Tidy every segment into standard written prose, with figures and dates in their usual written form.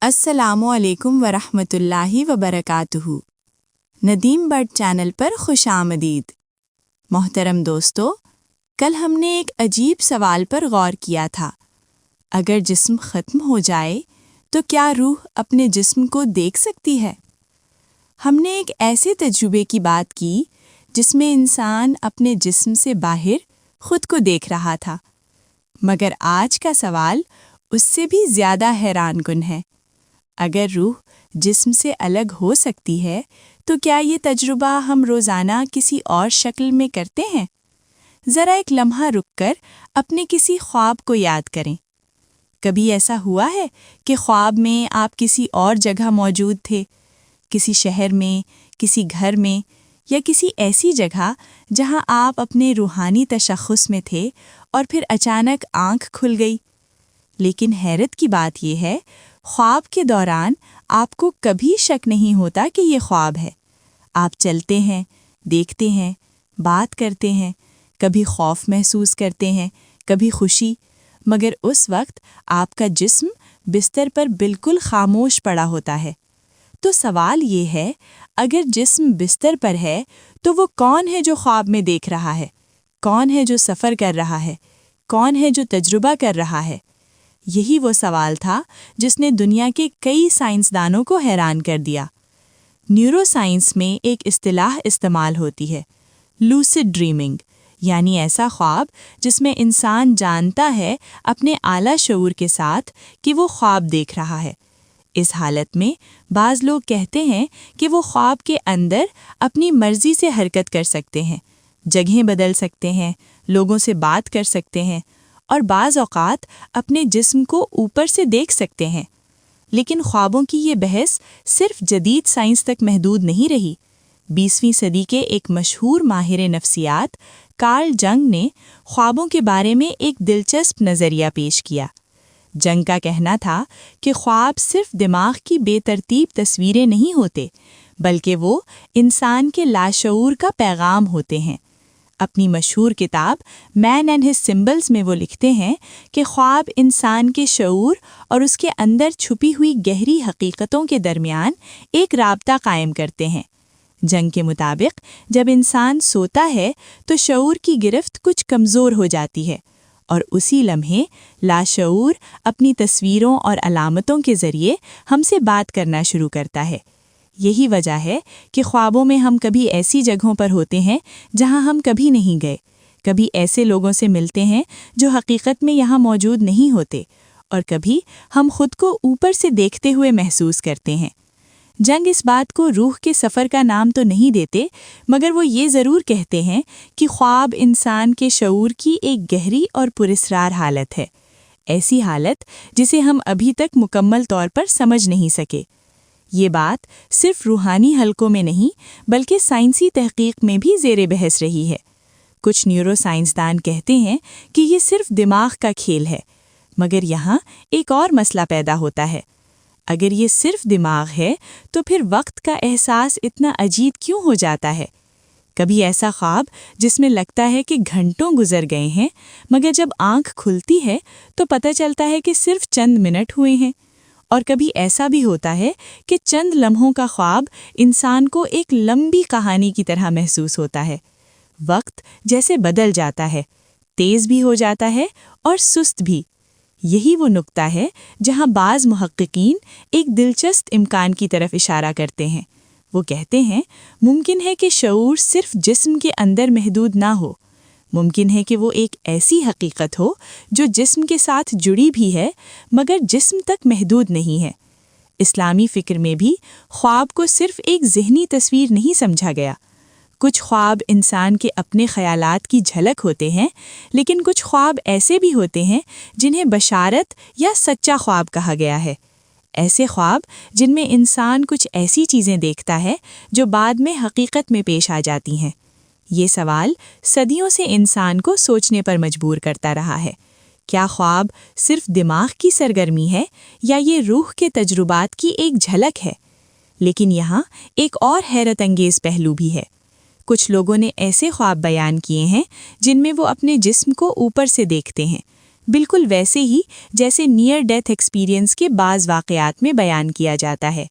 السلام علیکم ورحمۃ اللہ وبرکاتہ۔ ندیم برڈ چینل پر خوش آمدید۔ محترم دوستو، کل ہم نے ایک عجیب سوال پر غور کیا تھا۔ اگر جسم ختم ہو جائے تو کیا روح اپنے جسم کو دیکھ سکتی ہے؟ ہم نے ایک ایسے تجربے کی بات کی جس میں انسان اپنے جسم سے باہر خود کو دیکھ رہا تھا، مگر آج کا سوال اس سے بھی زیادہ حیران کن ہے۔ اگر روح جسم سے الگ ہو سکتی ہے تو کیا یہ تجربہ ہم روزانہ کسی اور شکل میں کرتے ہیں؟ ذرا ایک لمحہ رک کر اپنے کسی خواب کو یاد کریں۔ کبھی ایسا ہوا ہے کہ خواب میں آپ کسی اور جگہ موجود تھے، کسی شہر میں، کسی گھر میں، یا کسی ایسی جگہ جہاں آپ اپنے روحانی تشخص میں تھے اور پھر اچانک آنکھ کھل گئی؟ لیکن حیرت کی بات یہ ہے، خواب کے دوران آپ کو کبھی شک نہیں ہوتا کہ یہ خواب ہے۔ آپ چلتے ہیں، دیکھتے ہیں، بات کرتے ہیں، کبھی خوف محسوس کرتے ہیں، کبھی خوشی، مگر اس وقت آپ کا جسم بستر پر بالکل خاموش پڑا ہوتا ہے۔ تو سوال یہ ہے، اگر جسم بستر پر ہے تو وہ کون ہے جو خواب میں دیکھ رہا ہے؟ کون ہے جو سفر کر رہا ہے؟ کون ہے جو تجربہ کر رہا ہے؟ یہی وہ سوال تھا جس نے دنیا کے کئی سائنسدانوں کو حیران کر دیا۔ نیورو سائنس میں ایک اصطلاح استعمال ہوتی ہے، لوسڈ ڈریمنگ، یعنی ایسا خواب جس میں انسان جانتا ہے اپنے اعلیٰ شعور کے ساتھ کہ وہ خواب دیکھ رہا ہے۔ اس حالت میں بعض لوگ کہتے ہیں کہ وہ خواب کے اندر اپنی مرضی سے حرکت کر سکتے ہیں، جگہیں بدل سکتے ہیں، لوگوں سے بات کر سکتے ہیں، اور بعض اوقات اپنے جسم کو اوپر سے دیکھ سکتے ہیں۔ لیکن خوابوں کی یہ بحث صرف جدید سائنس تک محدود نہیں رہی۔ 20ویں صدی کے ایک مشہور ماہر نفسیات کارل جنگ نے خوابوں کے بارے میں ایک دلچسپ نظریہ پیش کیا۔ جنگ کا کہنا تھا کہ خواب صرف دماغ کی بے ترتیب تصویریں نہیں ہوتے، بلکہ وہ انسان کے لاشعور کا پیغام ہوتے ہیں۔ اپنی مشہور کتاب مین اینڈ ہز سمبلز میں وہ لکھتے ہیں کہ خواب انسان کے شعور اور اس کے اندر چھپی ہوئی گہری حقیقتوں کے درمیان ایک رابطہ قائم کرتے ہیں۔ جنگ کے مطابق جب انسان سوتا ہے تو شعور کی گرفت کچھ کمزور ہو جاتی ہے، اور اسی لمحے لاشعور اپنی تصویروں اور علامتوں کے ذریعے ہم سے بات کرنا شروع کرتا ہے۔ یہی وجہ ہے کہ خوابوں میں ہم کبھی ایسی جگہوں پر ہوتے ہیں جہاں ہم کبھی نہیں گئے، کبھی ایسے لوگوں سے ملتے ہیں جو حقیقت میں یہاں موجود نہیں ہوتے، اور کبھی ہم خود کو اوپر سے دیکھتے ہوئے محسوس کرتے ہیں۔ جنگ اس بات کو روح کے سفر کا نام تو نہیں دیتے، مگر وہ یہ ضرور کہتے ہیں کہ خواب انسان کے شعور کی ایک گہری اور پراسرار حالت ہے، ایسی حالت جسے ہم ابھی تک مکمل طور پر سمجھ نہیں سکے۔ یہ بات صرف روحانی حلقوں میں نہیں بلکہ سائنسی تحقیق میں بھی زیر بحث رہی ہے۔ کچھ نیورو سائنسدان کہتے ہیں کہ یہ صرف دماغ کا کھیل ہے، مگر یہاں ایک اور مسئلہ پیدا ہوتا ہے۔ اگر یہ صرف دماغ ہے تو پھر وقت کا احساس اتنا عجیب کیوں ہو جاتا ہے؟ کبھی ایسا خواب جس میں لگتا ہے کہ گھنٹوں گزر گئے ہیں، مگر جب آنکھ کھلتی ہے تو پتہ چلتا ہے کہ صرف چند منٹ ہوئے ہیں۔ اور کبھی ایسا بھی ہوتا ہے کہ چند لمحوں کا خواب انسان کو ایک لمبی کہانی کی طرح محسوس ہوتا ہے۔ وقت جیسے بدل جاتا ہے، تیز بھی ہو جاتا ہے اور سست بھی۔ یہی وہ نقطہ ہے جہاں بعض محققین ایک دلچسپ امکان کی طرف اشارہ کرتے ہیں۔ وہ کہتے ہیں، ممکن ہے کہ شعور صرف جسم کے اندر محدود نہ ہو، ممکن ہے کہ وہ ایک ایسی حقیقت ہو جو جسم کے ساتھ جڑی بھی ہے مگر جسم تک محدود نہیں ہے۔ اسلامی فکر میں بھی خواب کو صرف ایک ذہنی تصویر نہیں سمجھا گیا۔ کچھ خواب انسان کے اپنے خیالات کی جھلک ہوتے ہیں، لیکن کچھ خواب ایسے بھی ہوتے ہیں جنہیں بشارت یا سچا خواب کہا گیا ہے۔ ایسے خواب جن میں انسان کچھ ایسی چیزیں دیکھتا ہے جو بعد میں حقیقت میں پیش آ جاتی ہیں۔ یہ سوال صدیوں سے انسان کو سوچنے پر مجبور کرتا رہا ہے۔ کیا خواب صرف دماغ کی سرگرمی ہے یا یہ روح کے تجربات کی ایک جھلک ہے؟ لیکن یہاں ایک اور حیرت انگیز پہلو بھی ہے۔ کچھ لوگوں نے ایسے خواب بیان کیے ہیں جن میں وہ اپنے جسم کو اوپر سے دیکھتے ہیں، بالکل ویسے ہی جیسے نیئر ڈیتھ ایکسپیرینس کے بعض واقعات میں بیان کیا جاتا ہے۔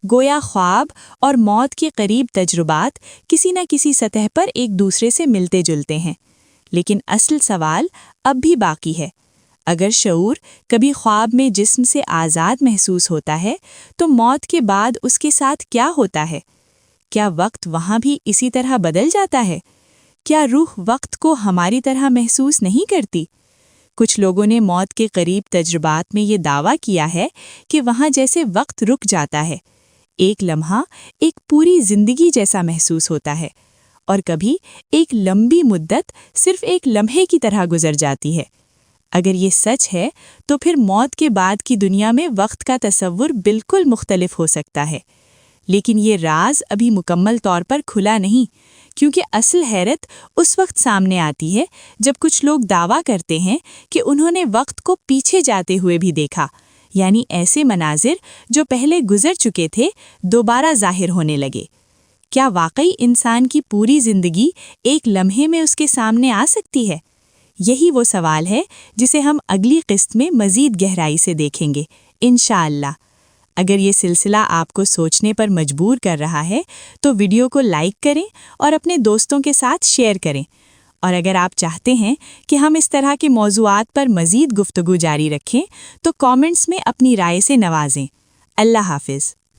گویا خواب اور موت کے قریب تجربات کسی نہ کسی سطح پر ایک دوسرے سے ملتے جلتے ہیں، لیکن اصل سوال اب بھی باقی ہے۔ اگر شعور کبھی خواب میں جسم سے آزاد محسوس ہوتا ہے تو موت کے بعد اس کے ساتھ کیا ہوتا ہے؟ کیا وقت وہاں بھی اسی طرح بدل جاتا ہے؟ کیا روح وقت کو ہماری طرح محسوس نہیں کرتی؟ کچھ لوگوں نے موت کے قریب تجربات میں یہ دعویٰ کیا ہے کہ وہاں جیسے وقت رک جاتا ہے، ایک لمحہ ایک پوری زندگی جیسا محسوس ہوتا ہے، اور کبھی ایک لمبی مدت صرف ایک لمحے کی طرح گزر جاتی ہے۔ اگر یہ سچ ہے تو پھر موت کے بعد کی دنیا میں وقت کا تصور بالکل مختلف ہو سکتا ہے، لیکن یہ راز ابھی مکمل طور پر کھلا نہیں، کیونکہ اصل حیرت اس وقت سامنے آتی ہے جب کچھ لوگ دعویٰ کرتے ہیں کہ انہوں نے وقت کو پیچھے جاتے ہوئے بھی دیکھا، یعنی ایسے مناظر جو پہلے گزر چکے تھے دوبارہ ظاہر ہونے لگے۔ کیا واقعی انسان کی پوری زندگی ایک لمحے میں اس کے سامنے آ سکتی ہے؟ یہی وہ سوال ہے جسے ہم اگلی قسط میں مزید گہرائی سے دیکھیں گے انشاءاللہ۔ اگر یہ سلسلہ آپ کو سوچنے پر مجبور کر رہا ہے تو ویڈیو کو لائک کریں اور اپنے دوستوں کے ساتھ شیئر کریں، اور اگر آپ چاہتے ہیں کہ ہم اس طرح کے موضوعات پر مزید گفتگو جاری رکھیں تو کامنٹس میں اپنی رائے سے نوازیں۔ اللہ حافظ۔